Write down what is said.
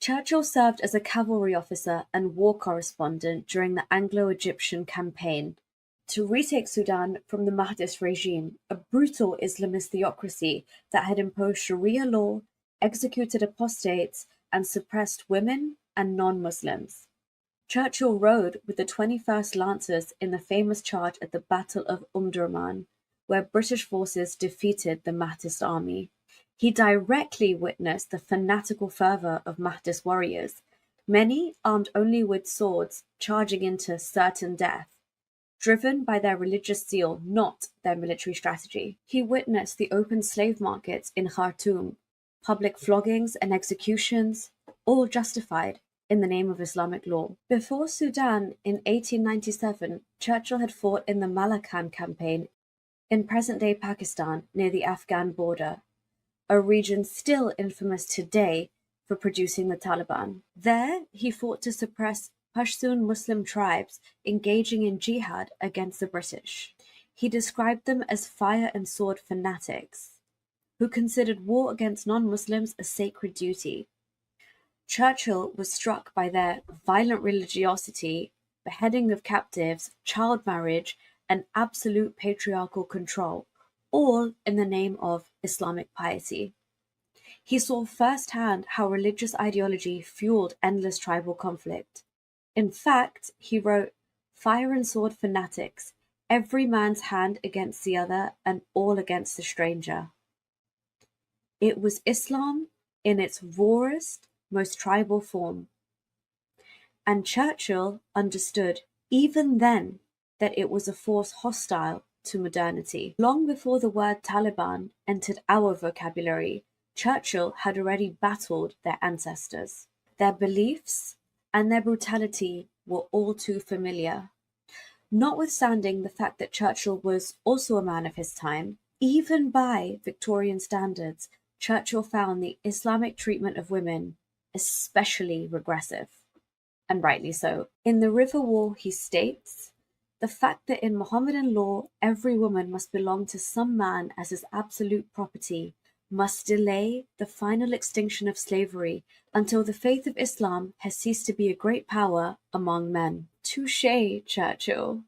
Churchill served as a cavalry officer and war correspondent during the Anglo-Egyptian campaign to retake Sudan from the Mahdist regime, a brutal Islamist theocracy that had imposed Sharia law, executed apostates, and suppressed women and non-Muslims. Churchill rode with the 21st Lancers in the famous charge at the Battle of Omdurman, where British forces defeated the Mahdist army. He directly witnessed the fanatical fervour of Mahdist warriors, many armed only with swords charging into certain death, driven by their religious zeal, not their military strategy. He witnessed the open slave markets in Khartoum, public floggings and executions, all justified in the name of Islamic law. Before Sudan in 1897, Churchill had fought in the Malakand campaign in present-day Pakistan near the Afghan border, a region still infamous today for producing the Taliban. There, he fought to suppress Pashtun Muslim tribes engaging in jihad against the British. He described them as fire and sword fanatics, who considered war against non-Muslims a sacred duty. Churchill was struck by their violent religiosity, beheading of captives, child marriage, and absolute patriarchal control, all in the name of Islamic piety. He saw firsthand how religious ideology fueled endless tribal conflict. In fact, he wrote, "Fire and sword fanatics, every man's hand against the other and all against the stranger." It was Islam in its rawest, most tribal form. And Churchill understood, even then, that it was a force hostile to modernity. Long before the word Taliban entered our vocabulary, Churchill had already battled their ancestors. Their beliefs and their brutality were all too familiar. Notwithstanding the fact that Churchill was also a man of his time, even by Victorian standards, Churchill found the Islamic treatment of women especially regressive, and rightly so. In the River War, he states, "The fact that in Mohammedan law every woman must belong to some man as his absolute property must delay the final extinction of slavery until the faith of Islam has ceased to be a great power among men." Touché, Churchill.